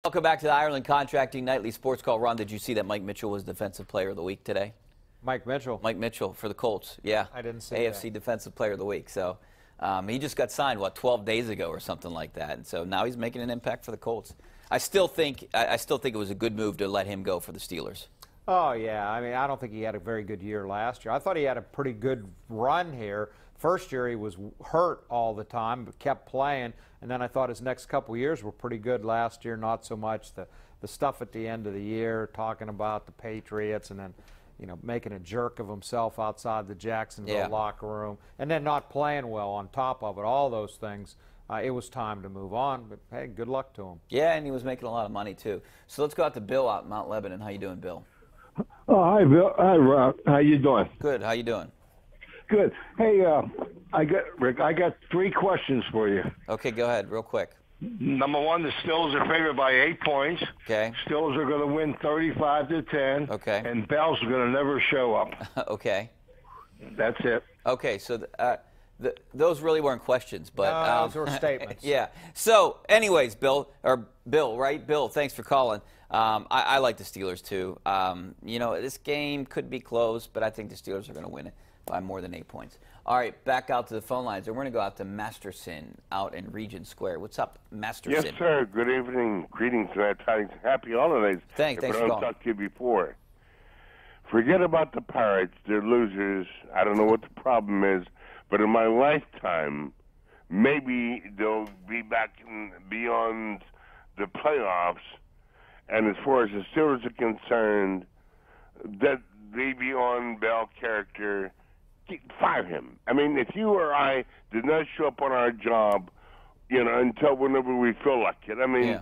Welcome back to the Ireland Contracting Nightly Sports Call. Ron, did you see that Mike Mitchell was Defensive Player of the Week today? Mike Mitchell? Mike Mitchell for the Colts, yeah. I didn't see AFC that. Defensive Player of the Week. So he just got signed, what, 12 days ago or something like that. And so now he's making an impact for the Colts. I still think it was a good move to let him go for the Steelers. Oh, yeah. I mean, I don't think he had a very good year last year. I thought he had a pretty good run here. First year he was hurt all the time, but kept playing. And then I thought his next couple of years were pretty good last year, not so much the stuff at the end of the year, talking about the Patriots and then, you know, making a jerk of himself outside the Jacksonville locker room and then not playing well on top of it, all those things. It was time to move on, but hey, good luck to him. Yeah, and he was making a lot of money too. So let's go out to Bill out in Mount Lebanon. How you doing, Bill? Oh, hi, Bill. Hi, Rob. How you doing? Good. How you doing? Good. Hey, Rick, I got 3 questions for you. Okay, go ahead, real quick. Number 1, the Steelers are favored by 8 points. Okay. Steelers are going to win 35-10. Okay. And Bell's going to never show up. Okay. That's it. Okay, so those really weren't questions, but no, those were statements. Yeah. So, anyways, Bill, right? Bill, thanks for calling. I like the Steelers too. You know, this game could be close, but I think the Steelers are going to win it by more than 8 points. All right, back out to the phone lines, and we're going to go out to Masterson out in Regent Square. What's up, Masterson? Yes, sir. Good evening. Greetings, tidings. Happy holidays. Thanks for calling. I don't talk to you before. Forget about the Pirates. They're losers. I don't know what the problem is, but in my lifetime, maybe they'll be back beyond the playoffs. And as far as the Steelers are concerned, that Le'Veon Bell character, fire him. I mean, if you or I did not show up on our job, you know, until whenever we feel like it, I mean,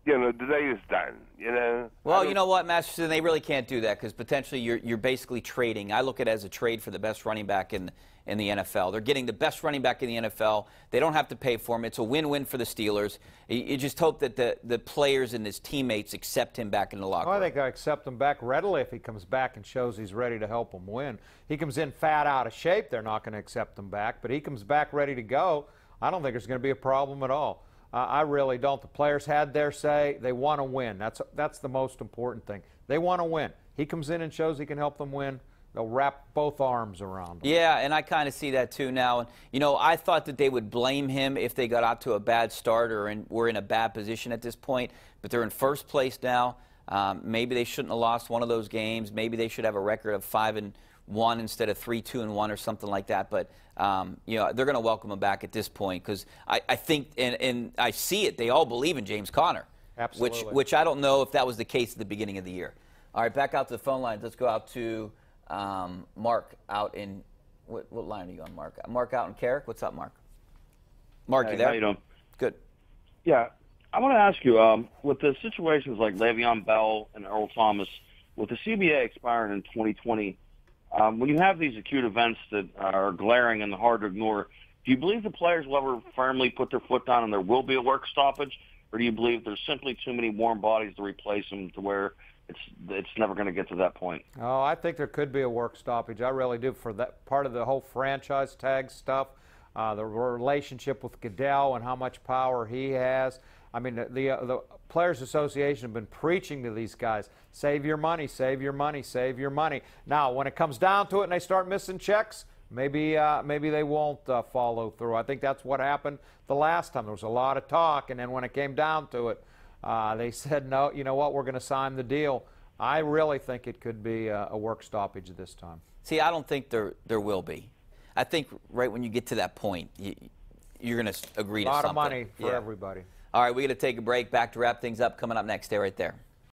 you know, the day is done, you know. Well, you know what, Masterson, they really can't do that because potentially you're basically trading. I look at it as a trade for the best running back in the NFL. They're getting the best running back in the NFL. They don't have to pay for him. It's a win-win for the Steelers. You just hope that the players and his teammates accept him back in the locker room. Well, I think I accept him back readily if he comes back and shows he's ready to help them win. He comes in fat, out of shape, they're not going to accept him back. But he comes back ready to go, I don't think there's going to be a problem at all. I really don't. The players had their say. They want to win. That's the most important thing. They want to win. He comes in and shows he can help them win. They'll wrap both arms around him. Yeah, and I kind of see that too now. And you know, I thought that they would blame him if they got out to a bad start or were in a bad position at this point. But they're in first place now. Maybe they shouldn't have lost one of those games. Maybe they should have a record of 5-1 instead of 3-2-1 or something like that. But you know, they're going to welcome him back at this point because I think and I see it. They all believe in James Conner. Absolutely. Which I don't know if that was the case at the beginning of the year. All right, back out to the phone lines. Let's go out to Mark out in what line are you on, Mark? Mark out in Carrick. What's up, Mark? Mark, you there? How you doing? Good. Yeah, I want to ask you with the situations like Le'Veon Bell and Earl Thomas, with the CBA expiring in 2020, when you have these acute events that are glaring and hard to ignore, do you believe the players will ever firmly put their foot down and there will be a work stoppage, or do you believe there's simply too many warm bodies to replace them to where it's never going to get to that point? Oh, I think there could be a work stoppage. I really do, for that part of the whole franchise tag stuff, the relationship with Goodell and how much power he has. I mean, the Players Association have been preaching to these guys, save your money, save your money, save your money. Now, when it comes down to it and they start missing checks, maybe they won't follow through. I think that's what happened the last time. There was a lot of talk, and then when it came down to it, they said, no, you know what, we're going to sign the deal. I really think it could be a work stoppage this time. See, I don't think there will be. I think right when you get to that point, you're going to agree to something. A lot of money for everybody. All right, we're going to take a break. Back to wrap things up. Coming up next. Stay right there.